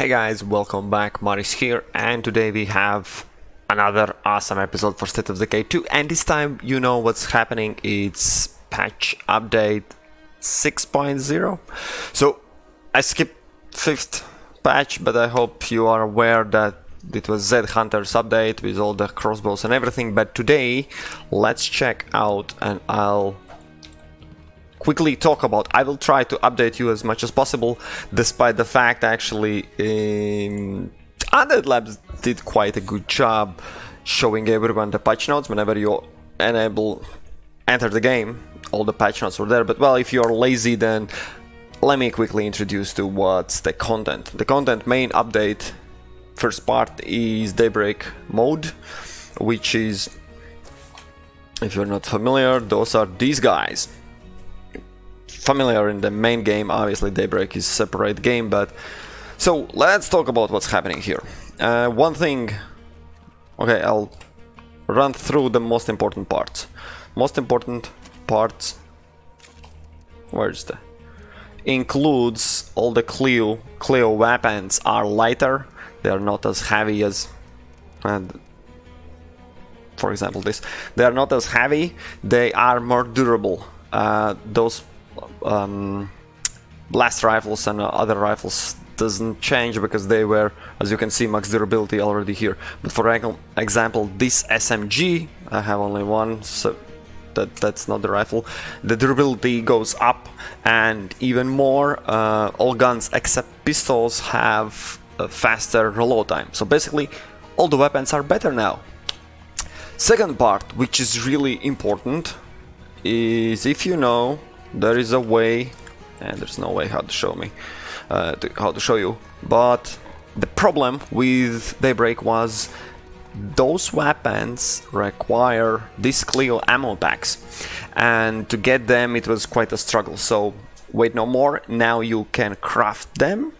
Hey guys, welcome back, Maris here, and today we have another awesome episode for State of Decay 2, and this time you know what's happening. It's patch update 6.0. So I skipped 5th patch, but I hope you are aware that it was Z Hunter's update with all the crossbows and everything. But today let's check out, and I'll quickly talk about. I will try to update you as much as possible, despite the fact actually Undead Labs did quite a good job showing everyone the patch notes. Whenever you enter the game, all the patch notes were there. But well, if you're lazy, then let me quickly introduce to what's the content. The content main update, first part, is Daybreak mode, which is, if you're not familiar, those are these guys. Familiar in the main game, obviously Daybreak is a separate game, but so let's talk about what's happening here. One thing, okay, I'll run through the most important parts. Most important parts, where's the, includes all the Clio weapons are lighter. They are not as heavy as, and for example this, they are not as heavy, they are more durable. Those blast rifles and other rifles doesn't change because they were, as you can see, max durability already here. But for example, this SMG, I have only one, so that's not the rifle. The durability goes up, and even more, all guns except pistols have a faster reload time. So basically all the weapons are better now. Second part, which is really important, is, if you know, there is a way, and there's no way how to show me, how to show you, but the problem with Daybreak was those weapons require these CLEO ammo packs, and to get them it was quite a struggle. So wait no more, now you can craft them,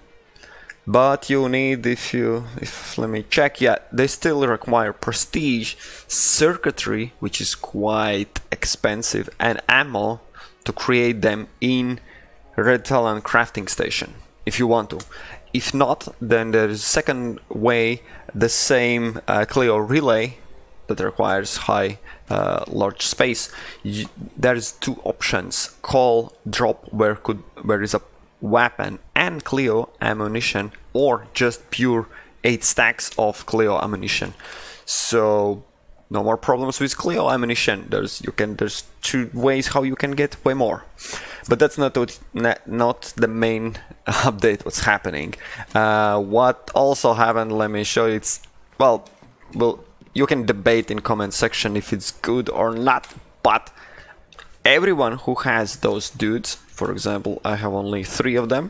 but you need, let me check, yeah, they still require prestige, circuitry, which is quite expensive, and ammo to create them in Red Talon crafting station, if you want to. If not, then there is a second way, the same CLEO relay that requires large space. There's two options: call, drop, where is a weapon and CLEO ammunition, or just pure 8 stacks of CLEO ammunition. So no more problems with CLEO ammunition. There's two ways how you can get way more, but that's not the main update. What's happening? What also happened? Let me show you. It's well, you can debate in comment section if it's good or not. But everyone who has those dudes, for example, I have only 3 of them,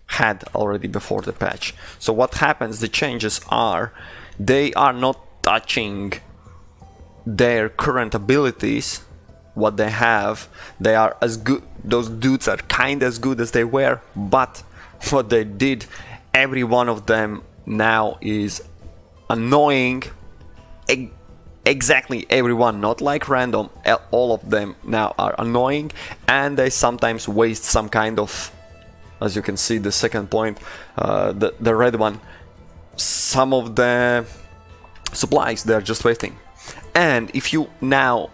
had already before the patch. So what happens? The changes are, they are not touching their current abilities, what they have. They are as good, those dudes are kind of as good as they were, but what they did, every one of them now is annoying. Exactly everyone, not like random, all of them now are annoying, and they sometimes waste some kind of, as you can see, the second point, the red one, some of the supplies they're just wasting. And if you now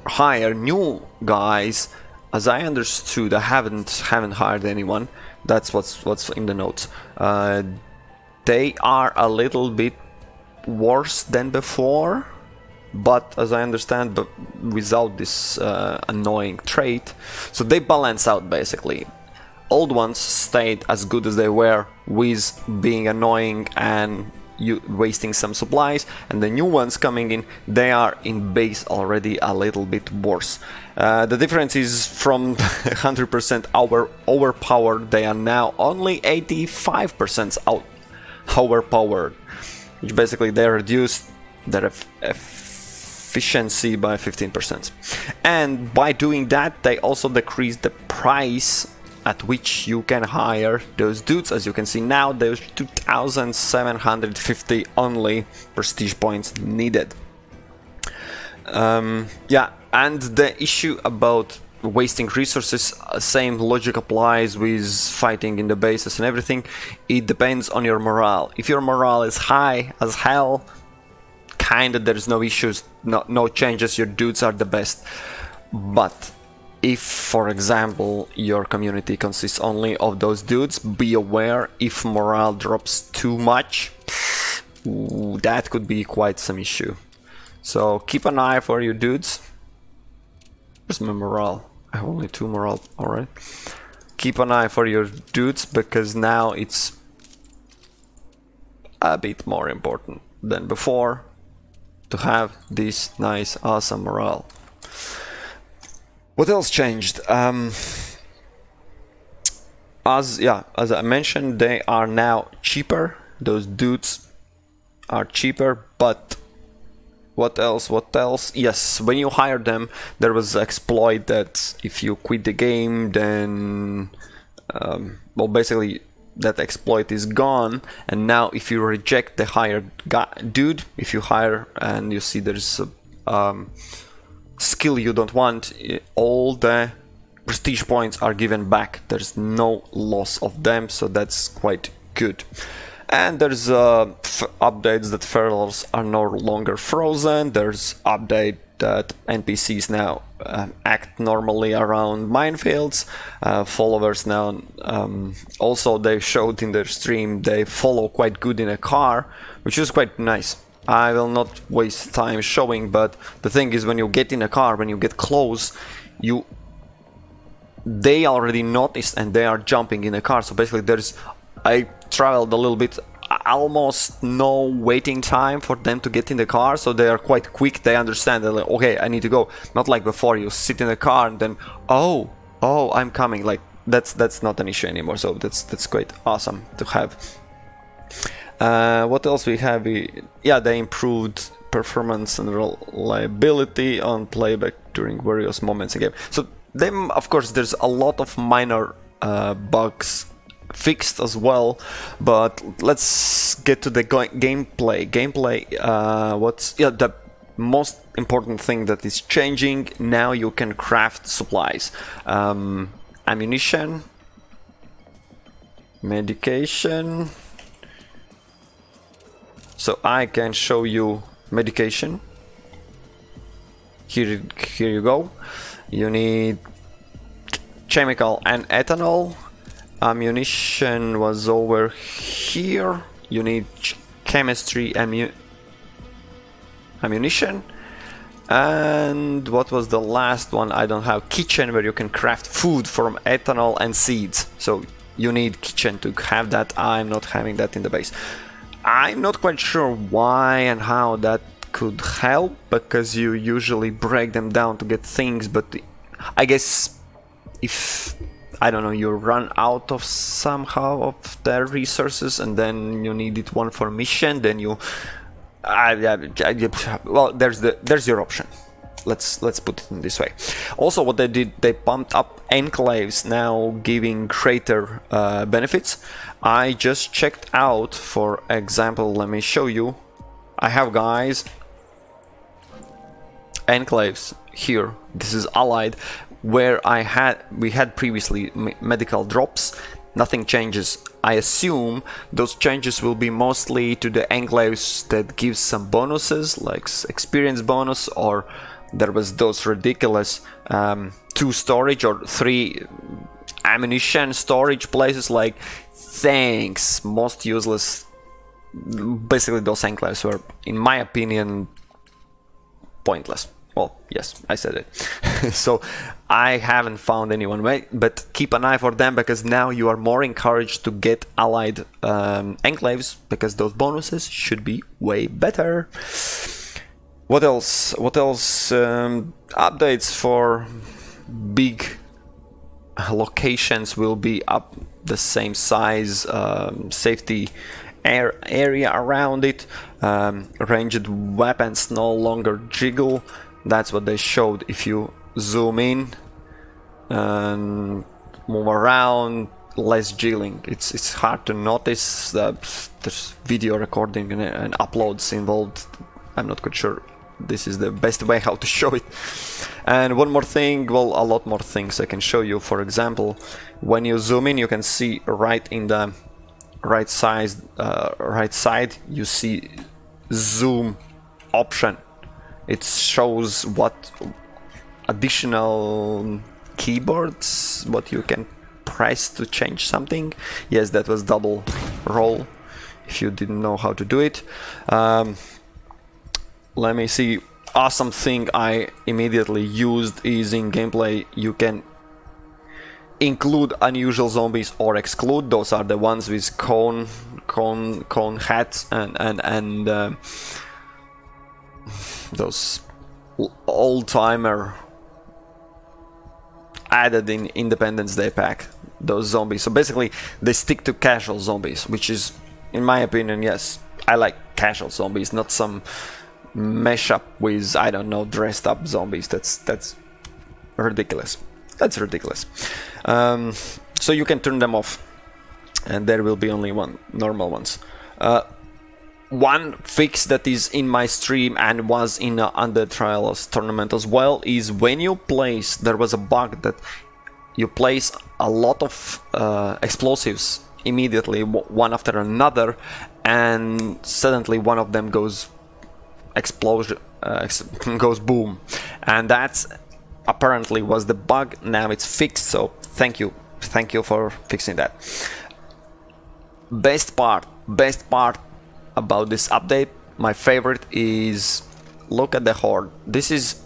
hire new guys, as I understood, I haven't hired anyone, that's what's in the notes, they are a little bit worse than before, but as I understand, but without this annoying trait, so they balance out basically. Old ones stayed as good as they were with being annoying and you wasting some supplies, and the new ones coming in, they are in base already a little bit worse. The difference is from 100% overpowered, they are now only 85% overpowered, which basically they reduced their efficiency by 15%. And by doing that, they also decrease the price at which you can hire those dudes. As you can see now, there's 2,750 only prestige points needed. Yeah, and the issue about wasting resources. Same logic applies with fighting in the bases and everything. It depends on your morale. If your morale is high as hell, kinda there's no issues, no changes, your dudes are the best. But if, for example, your community consists only of those dudes, be aware if morale drops too much, that could be quite some issue. So keep an eye for your dudes. Where's my morale? I have only 2 morale, alright. Keep an eye for your dudes, because now it's a bit more important than before to have this nice, awesome morale. What else changed? As I mentioned, they are now cheaper. Those dudes are cheaper, but what else? Yes, when you hire them, there was an exploit that if you quit the game, then well, basically that exploit is gone, and now if you reject the hired dude, if you hire and you see there's a skill you don't want, all the prestige points are given back. There's no loss of them, so that's quite good. And there's updates that ferals are no longer frozen. There's update that NPCs now act normally around minefields. Followers now, also they showed in their stream, they follow quite good in a car, which is quite nice. I will not waste time showing, but the thing is, when you get in a car, when you get close, they already noticed and they are jumping in a car. So basically I traveled a little bit, almost no waiting time for them to get in the car, so they are quite quick. They understand that, like, okay, I need to go. Not like before, you sit in the car and then oh I'm coming. Like that's not an issue anymore, so that's quite awesome to have. What else we have? Yeah, they improved performance and reliability on playback during various moments in game. So them, of course, there's a lot of minor bugs fixed as well, but let's get to the gameplay. The most important thing that is changing now, you can craft supplies, ammunition, medication. So I can show you medication. Here you go. You need chemical and ethanol. Ammunition was over here. You need chemistry ammunition. And what was the last one? I don't have. Kitchen, where you can craft food from ethanol and seeds. So you need kitchen to have that. I'm not having that in the base. I'm not quite sure why and how that could help, because you usually break them down to get things, but I guess if, I don't know, you run out of somehow of their resources and then you needed one for mission, then you well, there's your option. Let's put it in this way. Also, what they did, they pumped up enclaves, now giving greater benefits. I just checked out, for example, let me show you. I have, guys, enclaves here. This is allied, where we had previously medical drops. Nothing changes. I assume those changes will be mostly to the enclaves that give some bonuses, like experience bonus, or there was those ridiculous 2 storage or 3 ammunition storage places. Like, thanks, most useless. Basically, those enclaves were, in my opinion, pointless. Well, yes, I said it. So I haven't found anyone, but keep an eye for them, because now you are more encouraged to get allied enclaves, because those bonuses should be way better. What else? Updates for big locations will be up the same size, safety area around it. Ranged weapons no longer jiggle. That's what they showed. If you zoom in and move around, less jiggling. It's hard to notice that there's video recording and uploads involved. I'm not quite sure this is the best way how to show it. And one more thing, well, a lot more things I can show you. For example, when you zoom in, you can see right in the right side you see zoom option. It shows what additional keyboards what you can press to change something. Yes, that was double roll if you didn't know how to do it. Let me see. Awesome thing I immediately used is in gameplay you can include unusual zombies or exclude. Those are the ones with cone hats and those old-timer added in Independence Day pack, those zombies. So basically they stick to casual zombies, which is, in my opinion, yes, I like casual zombies, not some mesh up with, I don't know, dressed up zombies. That's ridiculous. That's ridiculous. So you can turn them off and there will be only one normal ones. One fix that is in my stream and was in Undead Trials tournament as well is when you place, there was a bug that you place a lot of explosives immediately, one after another, and suddenly one of them goes explosion, goes boom, and that's apparently was the bug. Now it's fixed, so thank you for fixing that. Best part about this update, my favorite, is look at the Horde. This is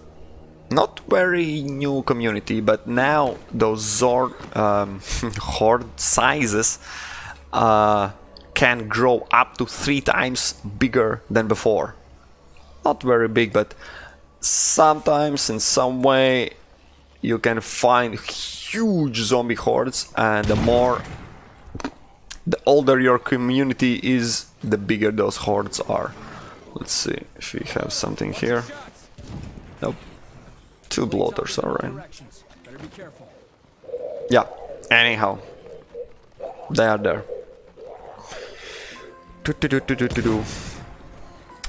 not very new community, but now those Horde sizes can grow up to 3 times bigger than before. Not very big, but sometimes in some way you can find huge zombie hordes, and the older your community is, the bigger those hordes are. Let's see if we have something here. Nope. 2 bloaters, alright. Yeah, anyhow. They are there.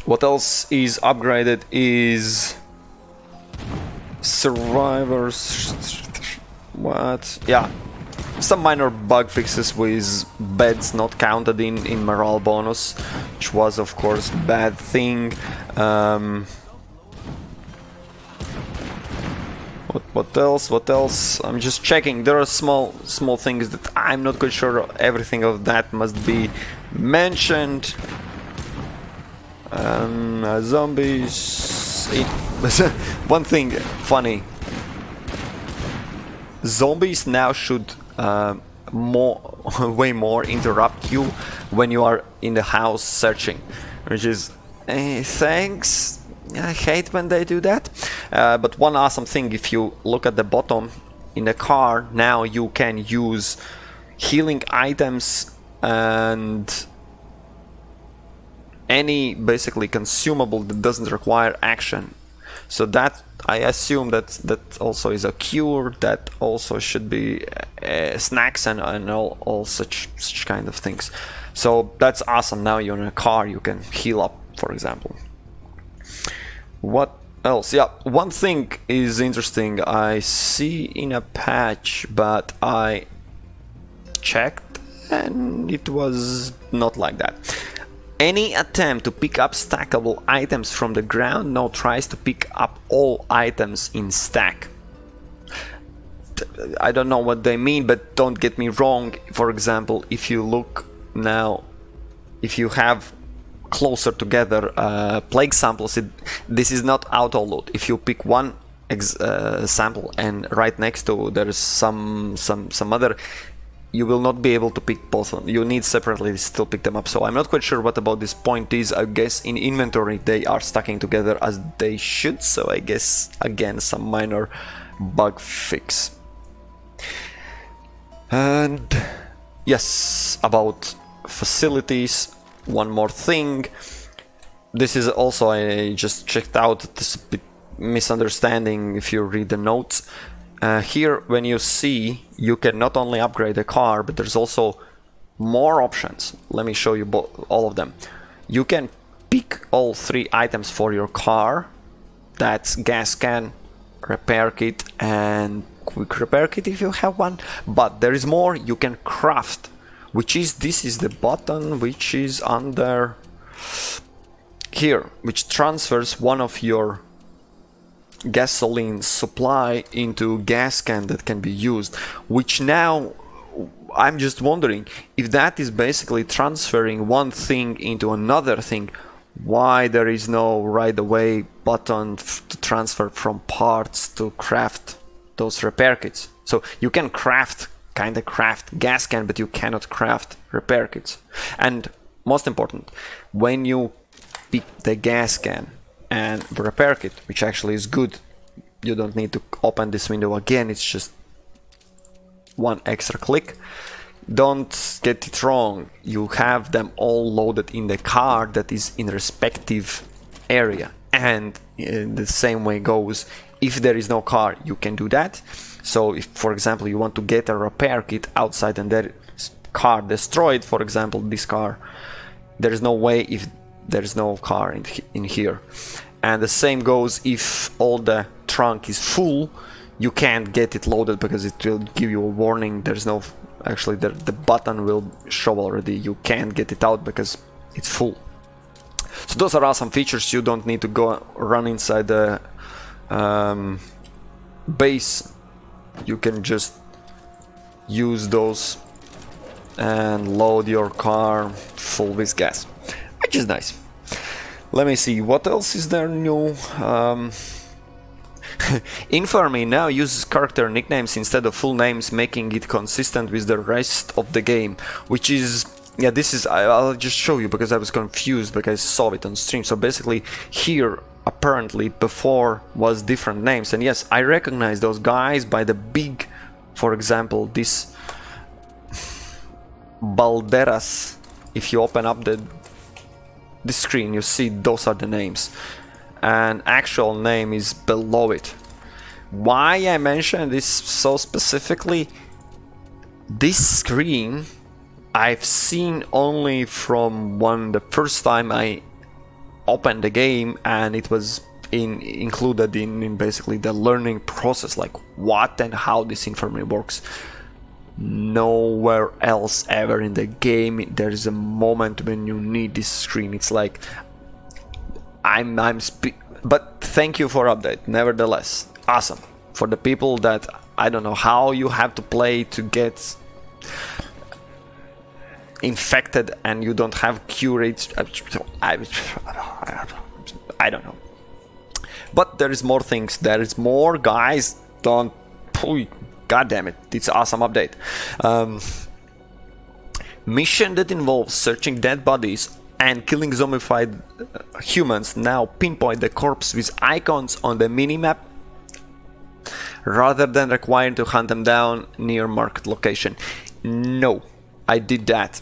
What else is upgraded is survivors. What? Yeah, some minor bug fixes with beds not counted in morale bonus, which was of course bad thing. What else? What else? I'm just checking. There are small things that I'm not quite sure everything of that must be mentioned. Zombies. One thing funny. Zombies now should way more interrupt you when you are in the house searching, which is thanks. I hate when they do that. But one awesome thing, if you look at the bottom in the car, now you can use healing items and any basically consumable that doesn't require action. So that, I assume that also is a cure, that also should be snacks and all such kind of things. So that's awesome. Now you're in a car, you can heal up, for example. What else? Yeah, one thing is interesting. I see in a patch, but I checked and it was not like that. Any attempt to pick up stackable items from the ground now tries to pick up all items in stack. I don't know what they mean, but don't get me wrong. For example, if you look now, if you have closer together plague samples, this is not auto loot. If you pick one sample and right next to there is some other, you will not be able to pick both of them. You need separately still pick them up. So I'm not quite sure what about this point is. I guess in inventory they are stacking together as they should. So I guess again some minor bug fix. And yes, about facilities, one more thing. This is also, I just checked out, this is a bit misunderstanding if you read the notes. Here, when you see, you can not only upgrade a car, but there's also more options. Let me show you all of them. You can pick all 3 items for your car, That's gas can, repair kit, and quick repair kit if you have one. But there is more you can craft, which is, this is the button which is under here, which transfers one of your gasoline supply into gas can that can be used, which now I'm just wondering if that is basically transferring one thing into another thing, why there is no right away button to transfer from parts to craft those repair kits. So you can kinda craft gas can, but you cannot craft repair kits. And most important, when you pick the gas can and the repair kit, which actually is good, you don't need to open this window again, it's just one extra click. Don't get it wrong, you have them all loaded in the car that is in respective area, and in the same way goes if there is no car, you can do that. So if, for example, you want to get a repair kit outside and there is car destroyed, for example this car, there is no way if there is no car in here. And the same goes if all the trunk is full, you can't get it loaded because it will give you a warning. There's no, actually the button will show already, you can't get it out because it's full. So those are awesome features. You don't need to go run inside the base, you can just use those and load your car full with gas, which is nice. Let me see, what else is there new? Infamy now uses character nicknames instead of full names, making it consistent with the rest of the game, which is, yeah, this is, I'll just show you because I was confused because I saw it on stream. So basically here apparently before was different names, and yes, I recognize those guys by the big, for example this Balderas. If you open up the screen, you see those are the names, and actual name is below it. Why I mention this so specifically, this screen I've seen only from the first time I opened the game, and it was included in basically the learning process, like what and how this infirmary works. Nowhere else ever in the game there is a moment when you need this screen. It's like but thank you for update, nevertheless. Awesome. For the people that, I don't know how you have to play to get infected and you don't have cure rates, I don't know. But there is more things, there is more, guys. Don't, god damn it, it's an awesome update. Mission that involves searching dead bodies and killing zombified humans now pinpoint the corpse with icons on the minimap rather than requiring to hunt them down near marked location. No, I did that.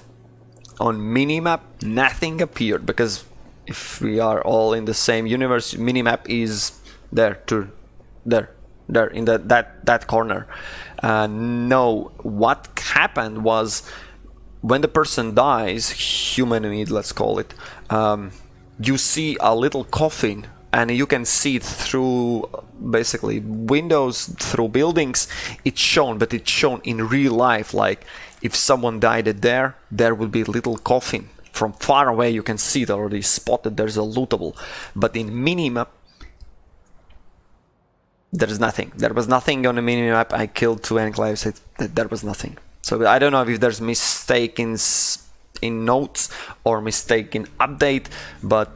On minimap nothing appeared, because if we are all in the same universe, minimap is there in that corner. No, what happened was when the person dies, humanoid let's call it, you see a little coffin and you can see it through basically windows, through buildings. It's shown, but it's shown in real life, like if someone died there would be a little coffin. From far away you can see it already spotted, there's a lootable. But in minimap there's nothing. There was nothing on the minimap. I killed 2 enclaves, there was nothing. So I don't know if there's mistake in notes or mistake in update, but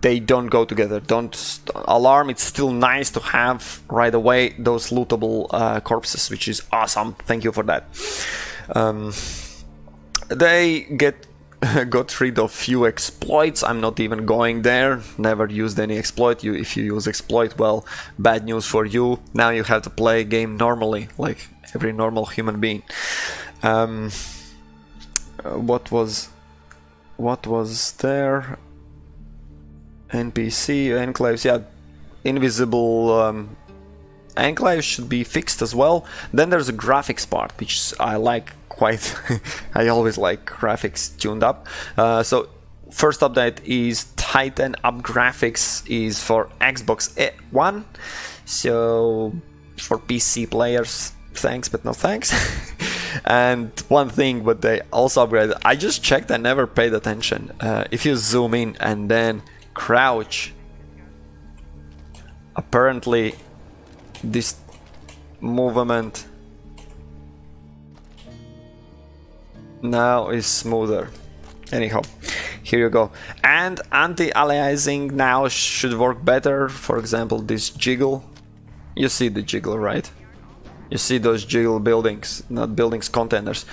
they don't go together. Don't alarm, it's still nice to have right away those lootable corpses, which is awesome. Thank you for that. They got rid of few exploits. I'm not even going there. Never used any exploit. If you use exploit, well, bad news for you. Now you have to play a game normally, like every normal human being. What was there? NPC enclaves, yeah, invisible enclaves should be fixed as well. Then there's a graphics part, which I like quite. I always like graphics tuned up. So first update is high-10 up graphics is for Xbox One, so for PC players, thanks but no thanks. And one thing, but they also upgraded, I just checked, I never paid attention. If you zoom in and then crouch, apparently this movement now is smoother. Anyhow, here you go. And anti-aliasing now should work better. For example, this jiggle. You see the jiggle, right? You see those jiggle buildings, not buildings, containers.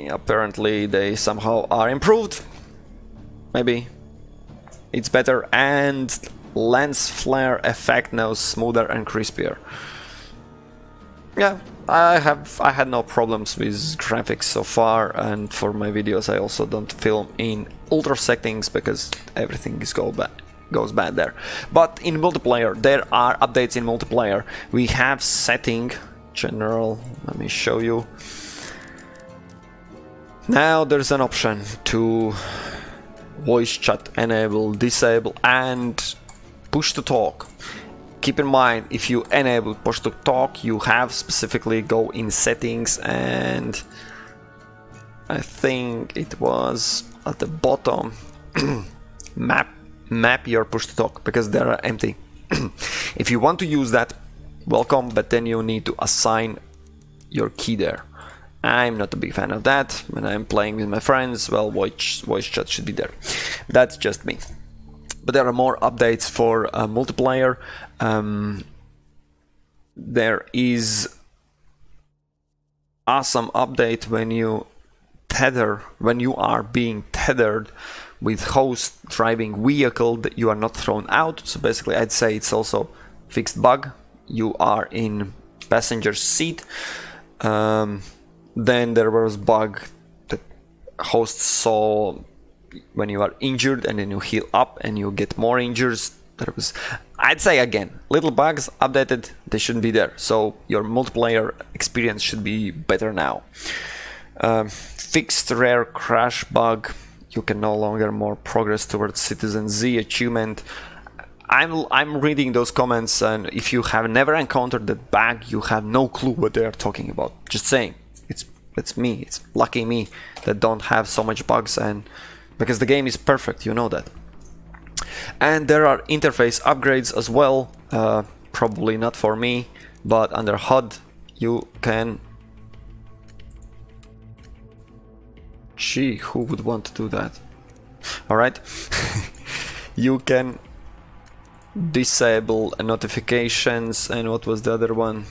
Apparently they somehow are improved. Maybe it's better. And lens flare effect now smoother and crispier. Yeah, I had no problems with graphics so far, and for my videos I also don't film in ultra settings because everything goes bad there. But in multiplayer, there are updates in multiplayer. We have setting general, let me show you. Now there's an option to voice chat enable, disable, and push to talk. Keep in mind, if you enable push to talk, you have specifically go in settings, and I think it was at the bottom, map your push to talk, because they are empty. If you want to use that, welcome, but then you need to assign your key there. I'm not a big fan of that. When I'm playing with my friends, well, voice chat should be there. That's just me. But there are more updates for multiplayer. There is awesome update when you are being tethered with host driving vehicle, that you are not thrown out. So basically I'd say it's also fixed bug. You are in passenger seat. Then there was bug that host saw when you are injured, and then you heal up and you get more injuries. That was, I'd say again, little bugs updated, they shouldn't be there. So your multiplayer experience should be better now. Fixed rare crash bug. You can no longer more progress towards Citizen Z achievement. I'm reading those comments, and if you have never encountered that bug, you have no clue what they are talking about. Just saying, it's me, it's lucky me that don't have so much bugs, and because the game is perfect, you know that. And there are interface upgrades as well, probably not for me, but under HUD you can... Gee, who would want to do that? Alright. You can disable notifications, and what was the other one?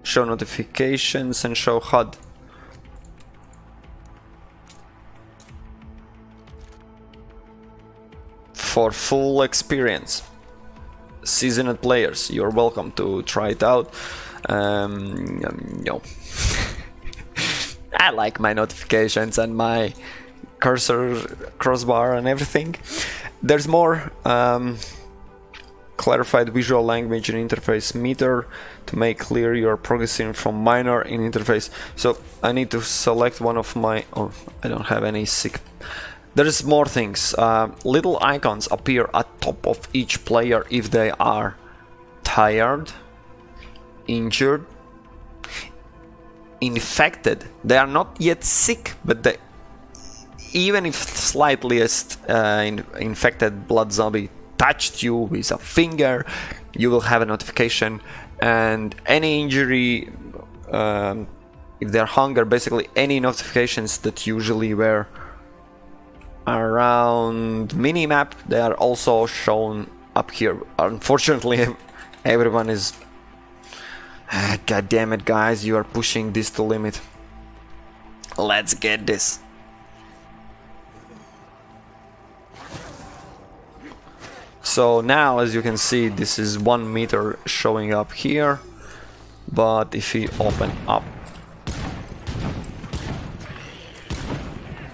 Show notifications and show HUD. For full experience. Seasoned players, you're welcome to try it out. No. I like my notifications and my cursor, crossbar and everything. There's more clarified visual language and interface meter to make clear you're progressing from minor in interface. So I need to select one of my... Oh, I don't have any sick... There's more things. Little icons appear at top of each player if they are tired, injured, infected. They are not yet sick, but they, even if slightest infected blood zombie touched you with a finger, you will have a notification. And any injury, if they're hunger, basically any notifications that usually were around minimap, they are also shown up here. Unfortunately, everyone is... God damn it, guys, you are pushing this to limit. Let's get this. So now, as you can see, this is 1 meter showing up here, but if we open up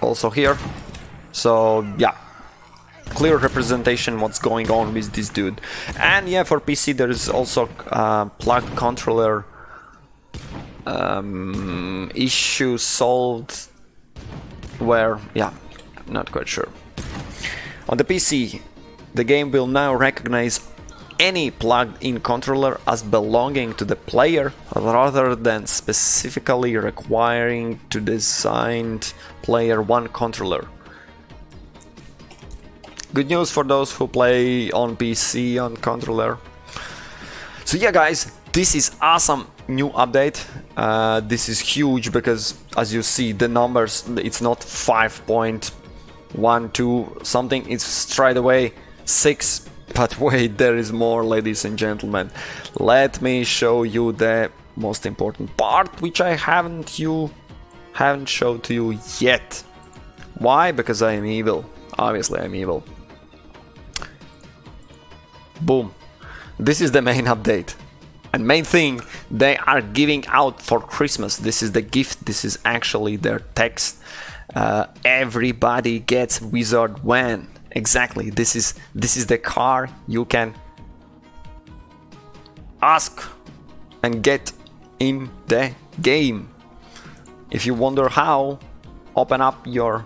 also here, so yeah, clear representation what's going on with this dude. And yeah, for PC there is also plugged controller issue solved, where, yeah, not quite sure. On the PC, the game will now recognize any plugged-in controller as belonging to the player rather than specifically requiring to design player one controller. Good news for those who play on PC on controller. So yeah guys, this is awesome new update. This is huge because as you see the numbers, it's not 5.12 something, it's straight away 6. But wait, there is more, ladies and gentlemen. Let me show you the most important part, which I haven't showed to you yet. Why? Because I am evil. Obviously I'm evil. Boom. This is the main update. And main thing they are giving out for Christmas. This is the gift. This is actually their text. Everybody gets Wizard Van. Exactly. This is the car you can ask and get in the game. If you wonder how, open up your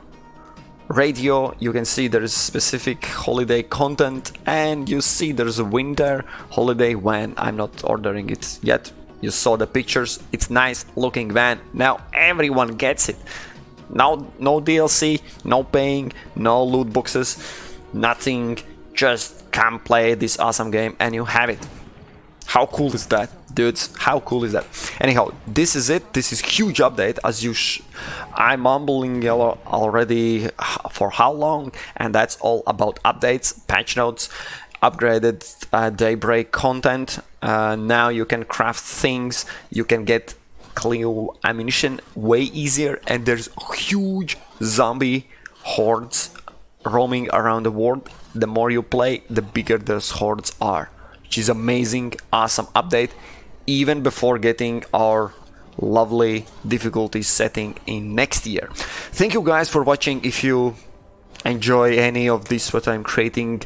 radio, you can see there is specific holiday content and you see there's a winter holiday van. I'm not ordering it yet. You saw the pictures. It's nice looking van. Now everyone gets it. No DLC, no paying, no loot boxes, nothing. Just come play this awesome game and you have it. How cool is that, dudes? How cool is that? Anyhow, this is it. This is huge update. As you, I'm mumbling already for how long, and that's all about updates, patch notes, upgraded Daybreak content. Now you can craft things. You can get CLEO ammunition way easier, and there's huge zombie hordes roaming around the world. The more you play, the bigger those hordes are, which is amazing, awesome update, even before getting our lovely difficulty setting in next year. Thank you guys for watching. If you enjoy any of this what I'm creating,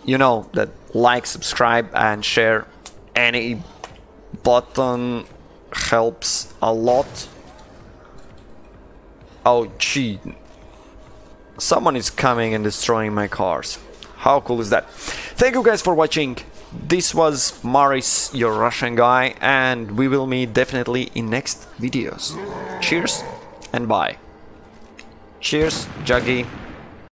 you know that like, subscribe and share. Any button helps a lot. Oh gee, someone is coming and destroying my cars. How cool is that? Thank you guys for watching. This was Maris, your Russian guy, and we will meet definitely in next videos. Cheers and bye. Cheers, Juggy.